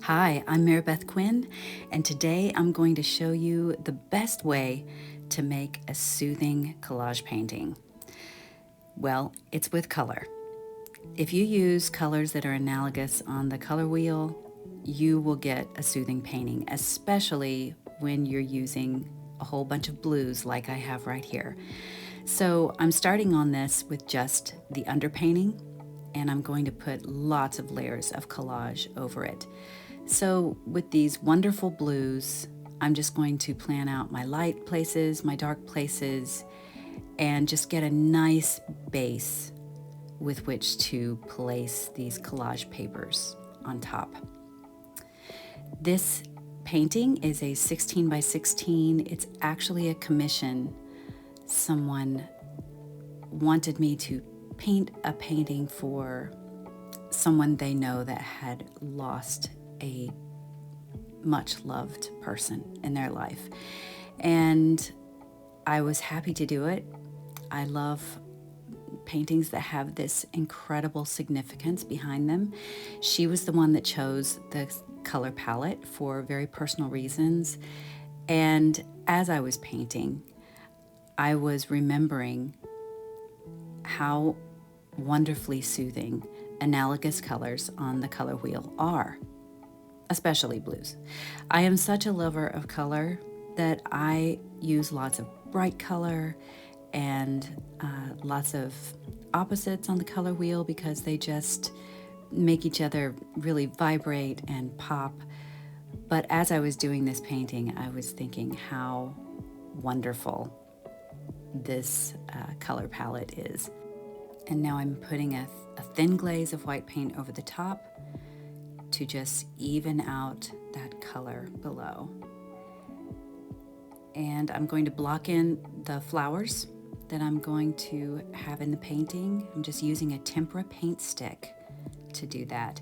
Hi, I'm Mary Beth Quinn, and today I'm going to show you the best way to make a soothing collage painting. Well, it's with color. If you use colors that are analogous on the color wheel, you will get a soothing painting, especially when you're using a whole bunch of blues like I have right here. So I'm starting on this with just the underpainting, and I'm going to put lots of layers of collage over it. So with these wonderful blues, I'm just going to plan out my light places, my dark places, and just get a nice base with which to place these collage papers on top. This painting is a 16 by 16. It's actually a commission. Someone wanted me to paint a painting for someone they know that had lost a much loved person in their life. And I was happy to do it. I love paintings that have this incredible significance behind them. She was the one that chose the color palette for very personal reasons. And as I was painting, I was remembering how wonderfully soothing analogous colors on the color wheel are, especially blues. I am such a lover of color that I use lots of bright color and lots of opposites on the color wheel because they just make each other really vibrate and pop. But as I was doing this painting, I was thinking how wonderful this color palette is. And now I'm putting a thin glaze of white paint over the top to just even out that color below. And I'm going to block in the flowers that I'm going to have in the painting. I'm just using a tempera paint stick to do that.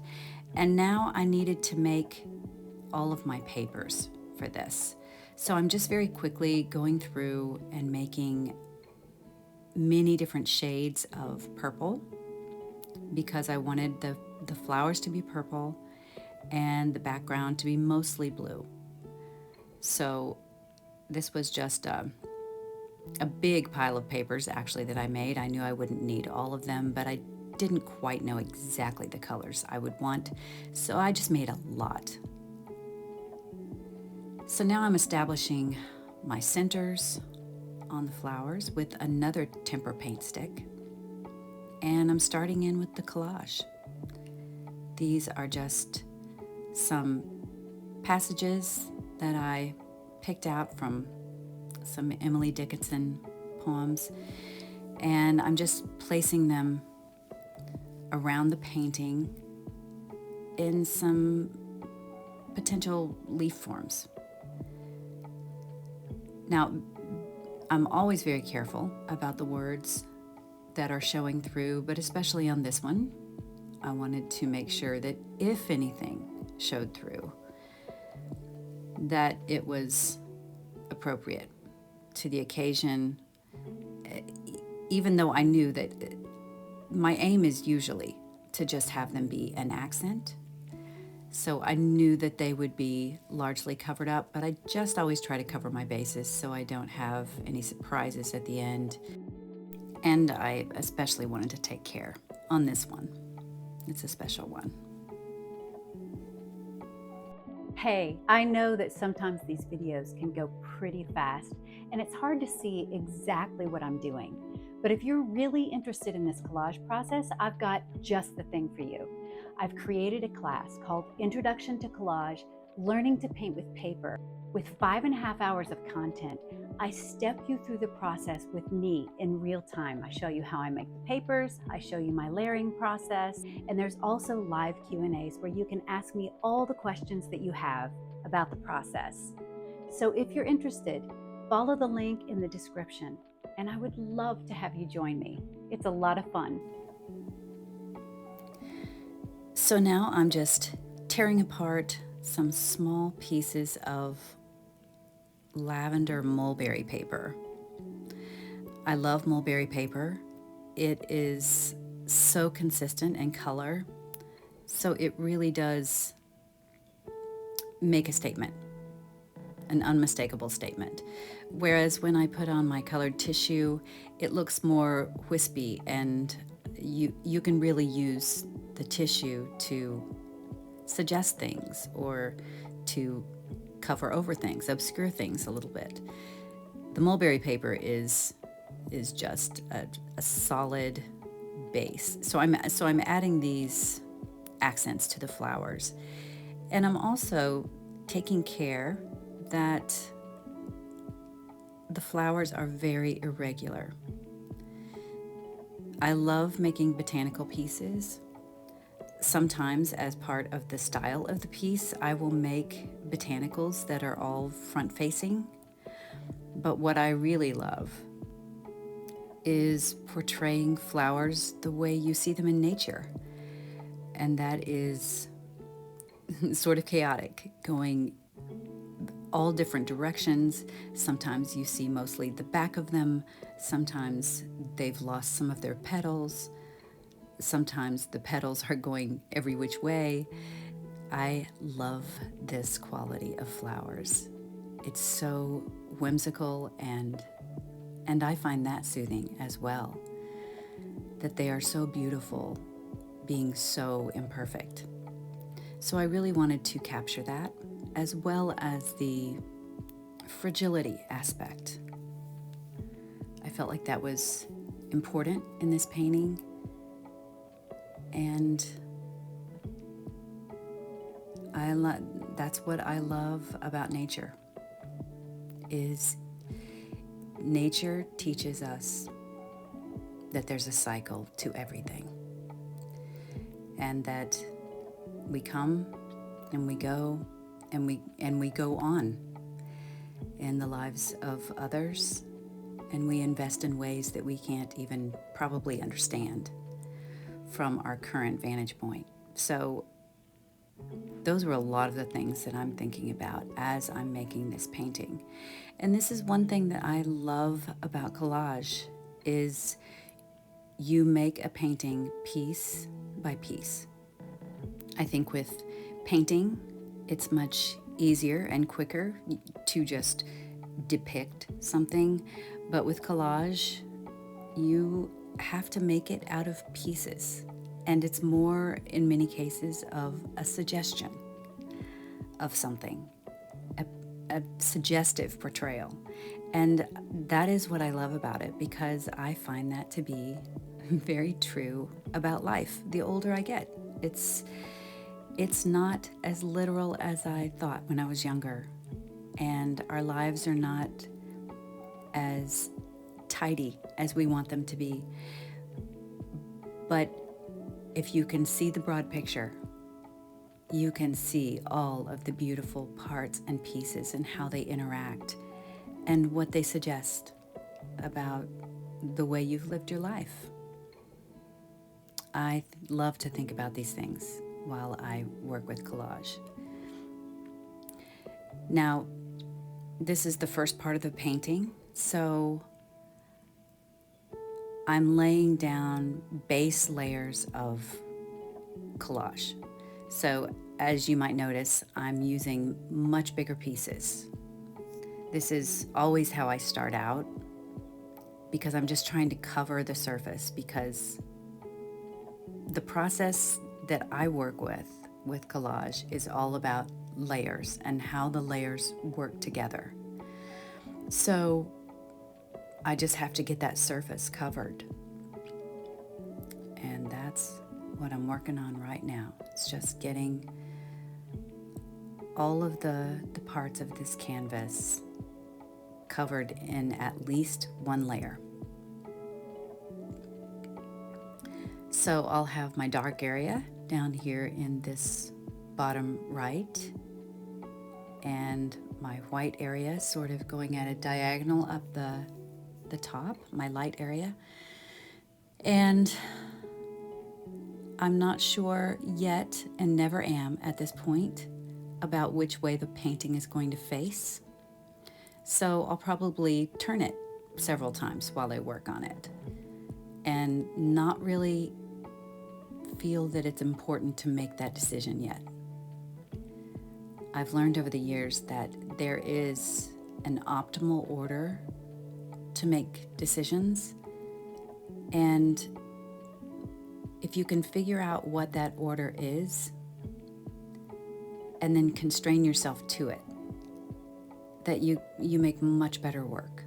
And now I needed to make all of my papers for this. So I'm just very quickly going through and making many different shades of purple because I wanted the flowers to be purple and the background to be mostly blue. So this was just a big pile of papers actually that I made. I knew I wouldn't need all of them, but I didn't quite know exactly the colors I would want, so I just made a lot. So now I'm establishing my centers on the flowers with another tempera paint stick, and I'm starting in with the collage. These are just some passages that I picked out from some Emily Dickinson poems, and I'm just placing them around the painting in some potential leaf forms. Now, I'm always very careful about the words that are showing through, but especially on this one, I wanted to make sure that if anything showed through, that it was appropriate to the occasion, even though I knew that my aim is usually to just have them be an accent. So I knew that they would be largely covered up, but I just always try to cover my bases so I don't have any surprises at the end. And I especially wanted to take care on this one. It's a special one. Hey, I know that sometimes these videos can go pretty fast and it's hard to see exactly what I'm doing. But if you're really interested in this collage process, I've got just the thing for you. I've created a class called Introduction to Collage, Learning to Paint with Paper. With 5.5 hours of content, I step you through the process with me in real time. I show you how I make the papers, I show you my layering process, and there's also live Q&As where you can ask me all the questions that you have about the process. So if you're interested, follow the link in the description, and I would love to have you join me. It's a lot of fun. So now I'm just tearing apart some small pieces of lavender mulberry paper. I love mulberry paper. It is so consistent in color, so it really does make a statement, an unmistakable statement. Whereas when I put on my colored tissue, it looks more wispy, and you can really use the tissue to suggest things or to cover over things, obscure things a little bit. The mulberry paper is just a solid base. So I'm adding these accents to the flowers. And I'm also taking care that the flowers are very irregular. I love making botanical pieces. Sometimes, as part of the style of the piece, I will make botanicals that are all front-facing. But what I really love is portraying flowers the way you see them in nature. And that is sort of chaotic, going all different directions. Sometimes you see mostly the back of them. Sometimes they've lost some of their petals. Sometimes the petals are going every which way. I love this quality of flowers. It's so whimsical, and I find that soothing as well, that they are so beautiful, being so imperfect. So I really wanted to capture that, as well as the fragility aspect. I felt like that was important in this painting, and that's what I love about nature. Is nature teaches us that there's a cycle to everything, and that we come and we go and we go on in the lives of others, and we invest in ways that we can't even probably understand from our current vantage point. So those were a lot of the things that I'm thinking about as I'm making this painting. And this is one thing that I love about collage, is you make a painting piece by piece. I think with painting, it's much easier and quicker to just depict something. But with collage, you have to make it out of pieces. And it's more, in many cases, of a suggestion of something, a suggestive portrayal. And that is what I love about it, because I find that to be very true about life. The older I get, it's not as literal as I thought when I was younger. And our lives are not as tidy as we want them to be. But if you can see the broad picture, you can see all of the beautiful parts and pieces and how they interact and what they suggest about the way you've lived your life. I love to think about these things while I work with collage. Now, this is the first part of the painting, so I'm laying down base layers of collage. So as you might notice, I'm using much bigger pieces. This is always how I start out, because I'm just trying to cover the surface, because the process that I work with collage is all about layers and how the layers work together. So I just have to get that surface covered. And that's what I'm working on right now. It's just getting all of the parts of this canvas covered in at least one layer. So I'll have my dark area down here in this bottom right, and my white area sort of going at a diagonal up the top, my light area. And I'm not sure yet, and never am at this point, about which way the painting is going to face. So I'll probably turn it several times while I work on it, and not really feel that it's important to make that decision yet. I've learned over the years that there is an optimal order to make decisions. And if you can figure out what that order is and then constrain yourself to it, that you make much better work.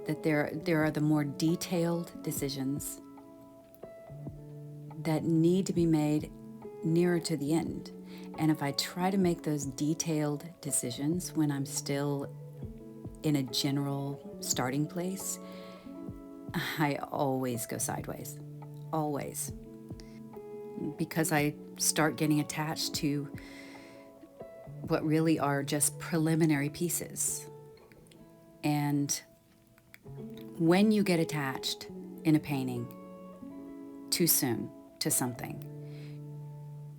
That there are the more detailed decisions that need to be made nearer to the end. And if I try to make those detailed decisions when I'm still in a general starting place, I always go sideways. Always. Because I start getting attached to what really are just preliminary pieces. And when you get attached in a painting too soon to something,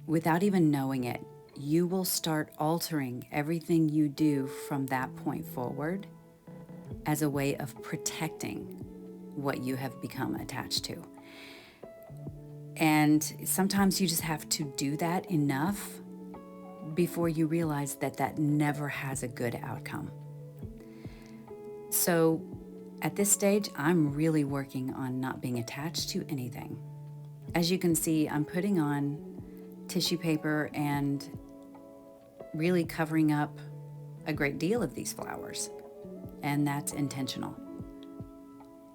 without even knowing it, you will start altering everything you do from that point forward as a way of protecting what you have become attached to. And sometimes you just have to do that enough before you realize that that never has a good outcome. So at this stage, I'm really working on not being attached to anything. As you can see, I'm putting on tissue paper and really covering up a great deal of these flowers, and that's intentional.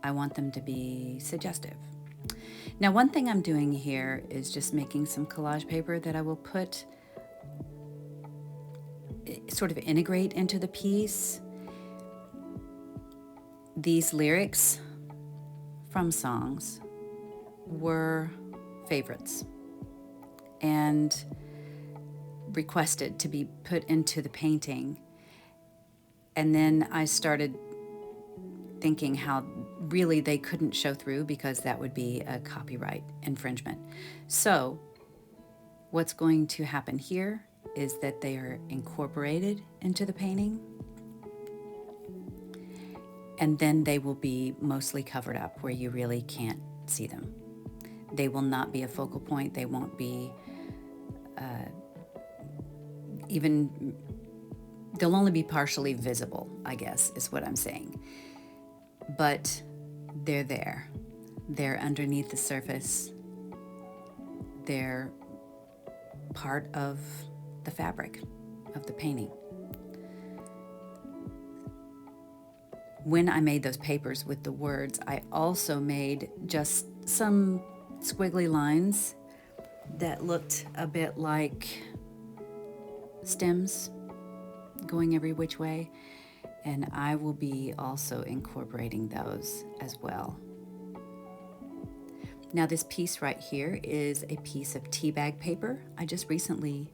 I want them to be suggestive. Now, one thing I'm doing here is just making some collage paper that I will put, sort of integrate into the piece. These lyrics from songs were favorites and requested to be put into the painting. And then I started thinking how really they couldn't show through because that would be a copyright infringement. So what's going to happen here is that they are incorporated into the painting, and then they will be mostly covered up where you really can't see them. They will not be a focal point. They won't be they'll only be partially visible, I guess, is what I'm saying. But they're there. They're underneath the surface. They're part of the fabric of the painting. When I made those papers with the words, I also made just some squiggly lines that looked a bit like stems going every which way, and I will be also incorporating those as well. Now, this piece right here is a piece of teabag paper. I just recently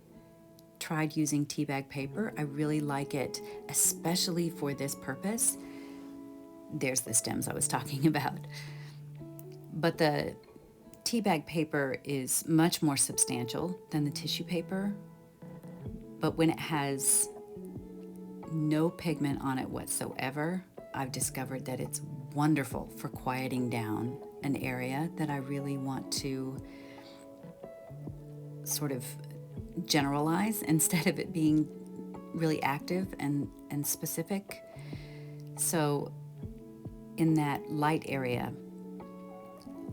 tried using teabag paper. I really like it, especially for this purpose. There's the stems I was talking about. But the teabag paper is much more substantial than the tissue paper. But when it has no pigment on it whatsoever, I've discovered that it's wonderful for quieting down an area that I really want to sort of generalize instead of it being really active and specific. So in that light area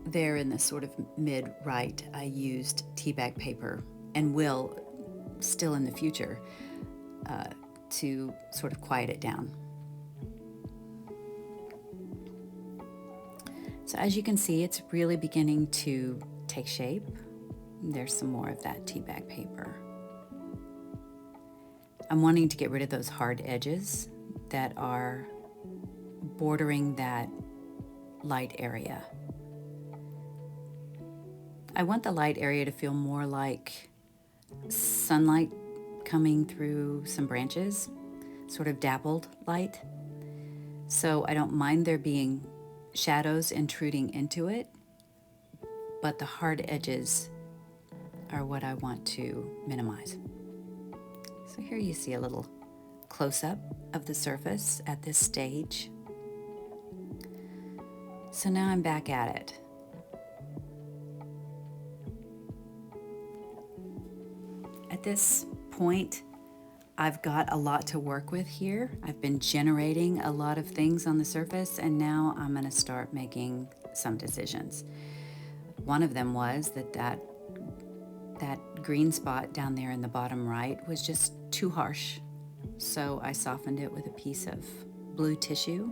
there in the sort of mid-right, I used teabag paper and will still in the future to sort of quiet it down. So as you can see, it's really beginning to take shape. There's some more of that teabag paper. I'm wanting to get rid of those hard edges that are bordering that light area. I want the light area to feel more like sunlight coming through some branches, sort of dappled light. So I don't mind there being shadows intruding into it, but the hard edges are what I want to minimize. So here you see a little close-up of the surface at this stage. So now I'm back at it. At this point, I've got a lot to work with here. I've been generating a lot of things on the surface, and now I'm going to start making some decisions. One of them was that green spot down there in the bottom right was just too harsh. So I softened it with a piece of blue tissue.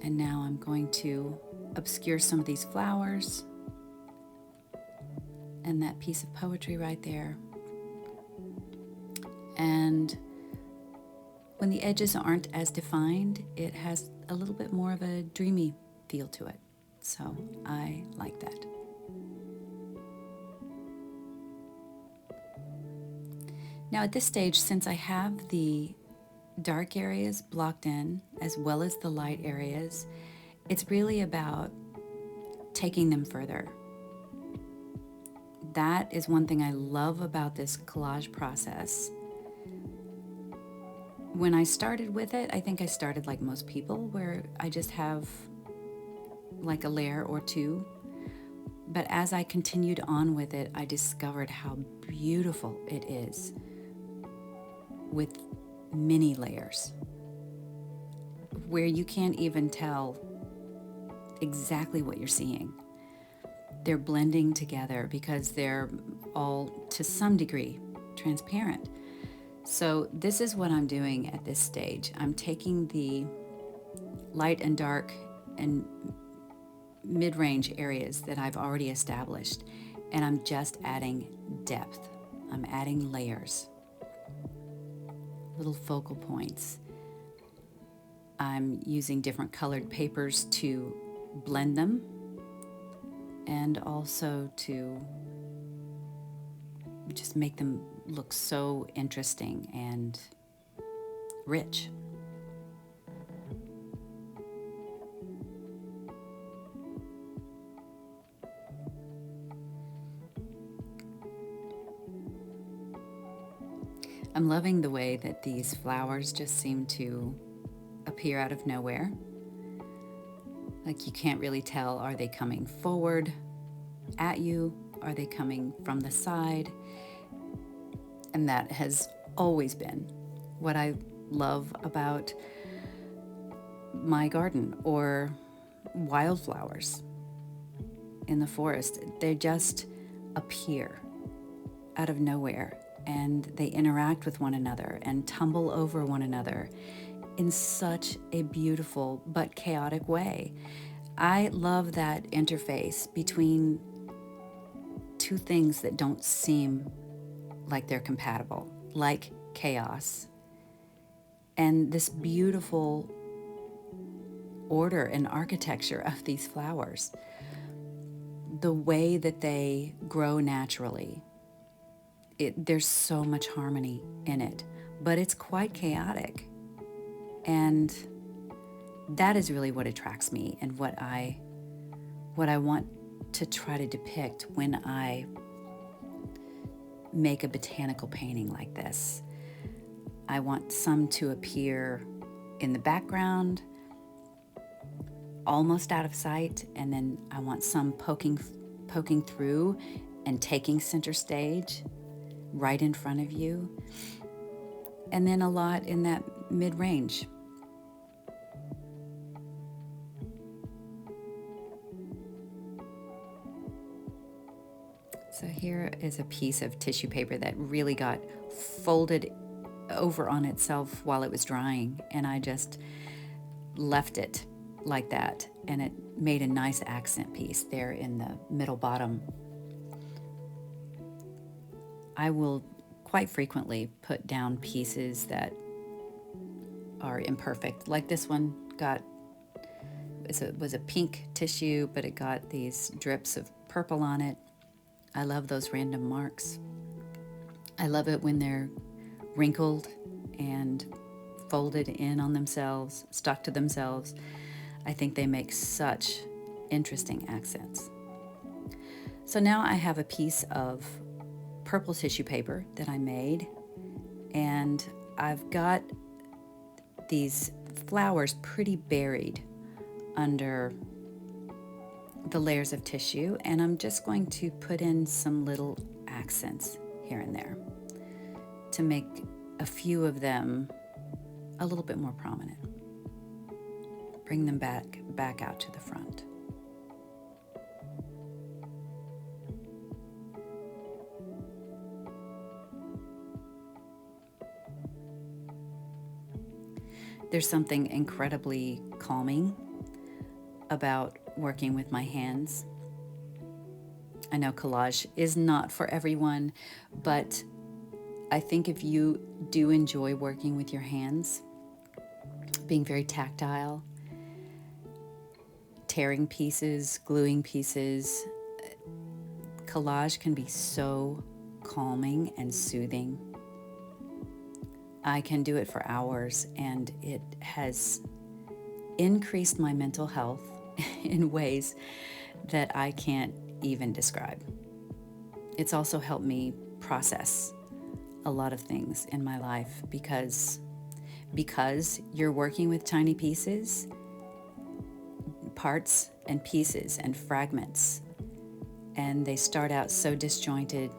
And now I'm going to obscure some of these flowers and that piece of poetry right there. And when the edges aren't as defined, it has a little bit more of a dreamy feel to it. So I like that. Now at this stage, since I have the dark areas blocked in as well as the light areas, it's really about taking them further. That is one thing I love about this collage process. When I started with it, I think I started like most people, where I just have like a layer or two. But as I continued on with it, I discovered how beautiful it is with many layers, where you can't even tell exactly what you're seeing. They're blending together because they're all, to some degree, transparent. So this is what I'm doing at this stage. I'm taking the light and dark and mid-range areas that I've already established, and I'm just adding depth. I'm adding layers, little focal points. I'm using different colored papers to blend them and also to just make them look so interesting and rich. I'm loving the way that these flowers just seem to appear out of nowhere. Like you can't really tell, are they coming forward at you? Are they coming from the side? And that has always been what I love about my garden or wildflowers in the forest. They just appear out of nowhere, and they interact with one another and tumble over one another in such a beautiful but chaotic way. I love that interface between two things that don't seem like they're compatible, like chaos and this beautiful order and architecture of these flowers. The way that they grow naturally, there's so much harmony in it, but it's quite chaotic. And that is really what attracts me and what I want to try to depict when I make a botanical painting like this. I want some to appear in the background, almost out of sight, and then I want some poking through and taking center stage right in front of you, and then a lot in that mid-range. So here is a piece of tissue paper that really got folded over on itself while it was drying, and I just left it like that, and it made a nice accent piece there in the middle bottom. I will quite frequently put down pieces that are imperfect, like this one was a pink tissue, but it got these drips of purple on it. I love those random marks. I love it when they're wrinkled and folded in on themselves, stuck to themselves. I think they make such interesting accents. So now I have a piece of purple tissue paper that I made, and I've got these flowers pretty buried under the layers of tissue, and I'm just going to put in some little accents here and there to make a few of them a little bit more prominent. Bring them back out to the front. There's something incredibly calming about working with my hands. I know collage is not for everyone, but I think if you do enjoy working with your hands, being very tactile, tearing pieces, gluing pieces, collage can be so calming and soothing. I can do it for hours, and it has increased my mental health in ways that I can't even describe. It's also helped me process a lot of things in my life because you're working with tiny pieces, parts and pieces and fragments, and they start out so disjointed,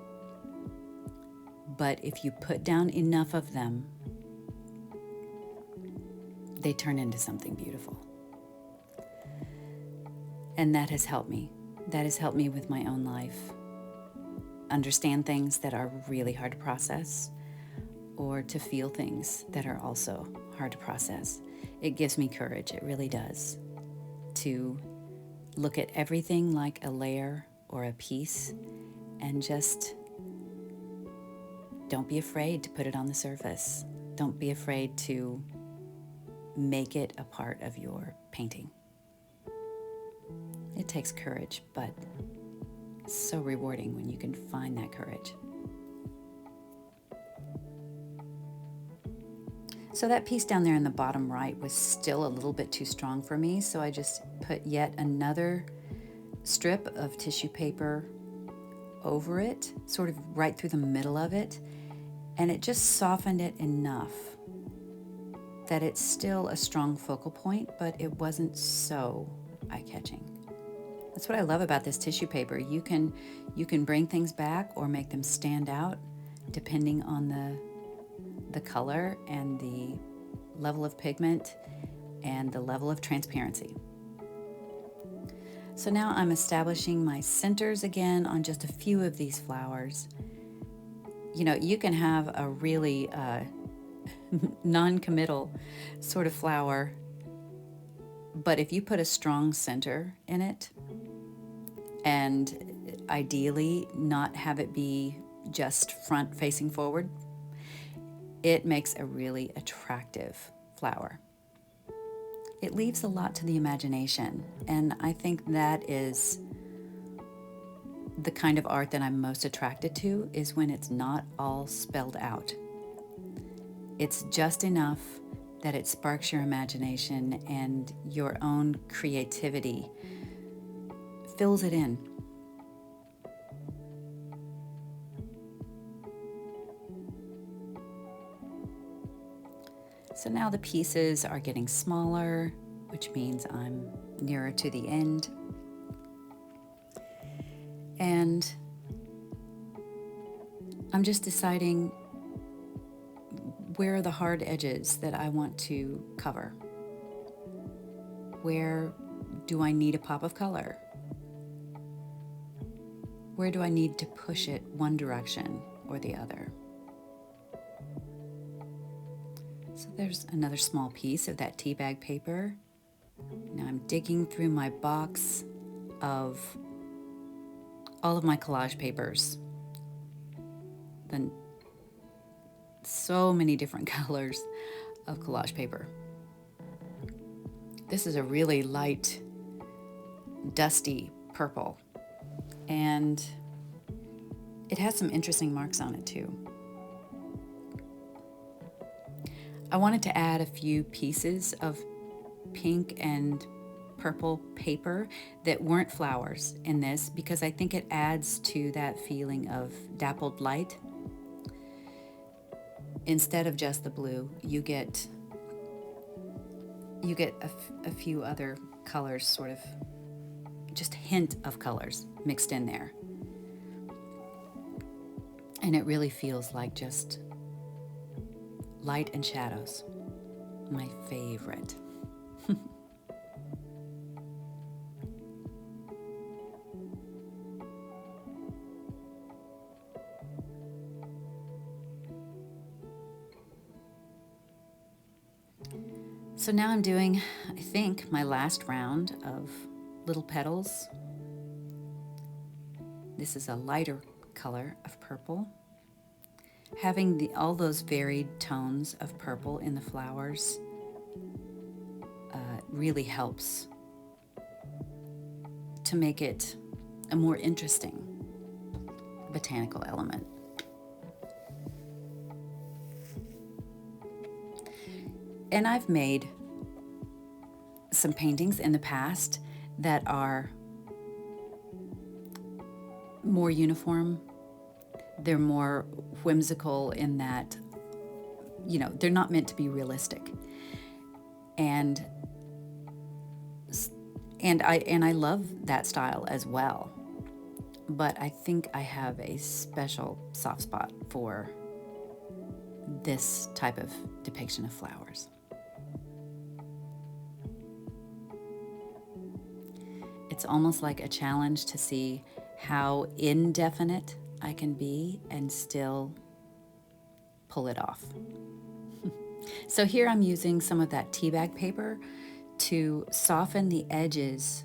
but if you put down enough of them, they turn into something beautiful. And that has helped me. That has helped me with my own life. Understand things that are really hard to process, or to feel things that are also hard to process. It gives me courage, it really does, to look at everything like a layer or a piece and just don't be afraid to put it on the surface. Don't be afraid to make it a part of your painting. It takes courage, but it's so rewarding when you can find that courage. So that piece down there in the bottom right was still a little bit too strong for me, so I just put yet another strip of tissue paper over it, sort of right through the middle of it, and it just softened it enough that it's still a strong focal point, but it wasn't so eye-catching. That's what I love about this tissue paper. You can bring things back or make them stand out depending on the color and the level of pigment and the level of transparency. So now I'm establishing my centers again on just a few of these flowers. You know, you can have a really non-committal sort of flower, but if you put a strong center in it, and ideally not have it be just front facing forward, it makes a really attractive flower. It leaves a lot to the imagination, and I think that is the kind of art that I'm most attracted to, is when it's not all spelled out. It's just enough that it sparks your imagination, and your own creativity fills it in. So now the pieces are getting smaller, which means I'm nearer to the end. And I'm just deciding where are the hard edges that I want to cover. Where do I need a pop of color? Where do I need to push it one direction or the other? So there's another small piece of that teabag paper. Now I'm digging through my box of all of my collage papers. Then so many different colors of collage paper. This is a really light, dusty purple, and it has some interesting marks on it too. I wanted to add a few pieces of pink and purple paper that weren't flowers in this, because I think it adds to that feeling of dappled light. Instead of just the blue, you get a few other colors, sort of just hint of colors mixed in there. And it really feels like just light and shadows. My favorite. So now I'm doing, I think, my last round of little petals. This is a lighter color of purple. Having all those varied tones of purple in the flowers really helps to make it a more interesting botanical element. And I've made some paintings in the past that are more uniform. They're more whimsical in that, they're not meant to be realistic. And I love that style as well. But I think I have a special soft spot for this type of depiction of flowers. It's almost like a challenge to see how indefinite I can be and still pull it off. So here I'm using some of that teabag paper to soften the edges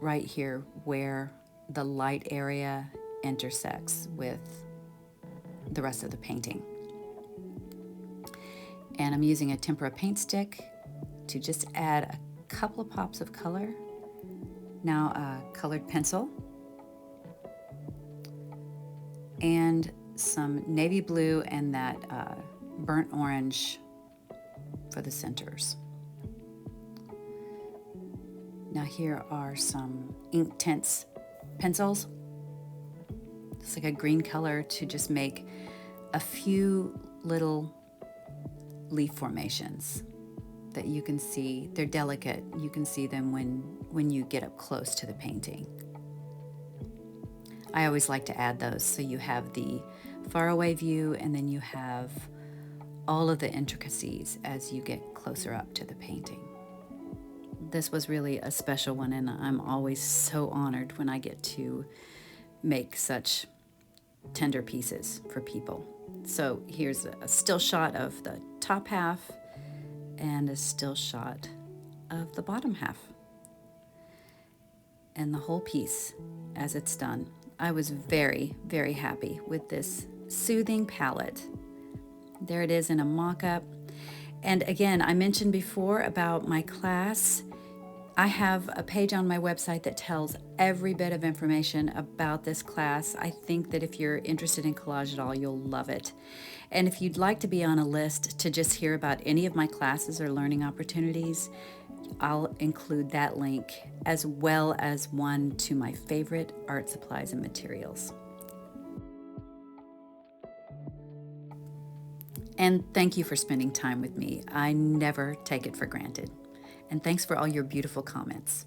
right here where the light area intersects with the rest of the painting. And I'm using a tempera paint stick to just add a couple of pops of color. Now a colored pencil and some navy blue and that burnt orange for the centers. Now here are some ink tints pencils. It's like a green color to just make a few little leaf formations that you can see. They're delicate. You can see them when you get up close to the painting. I always like to add those so you have the faraway view and then you have all of the intricacies as you get closer up to the painting. This was really a special one, and I'm always so honored when I get to make such tender pieces for people. So here's a still shot of the top half and a still shot of the bottom half. And the whole piece as it's done. I was very, very happy with this soothing palette. There it is in a mock-up. And again, I mentioned before about my class. I have a page on my website that tells every bit of information about this class. I think that if you're interested in collage at all, you'll love it. And if you'd like to be on a list to just hear about any of my classes or learning opportunities, I'll include that link as well as one to my favorite art supplies and materials. And thank you for spending time with me. I never take it for granted. And thanks for all your beautiful comments.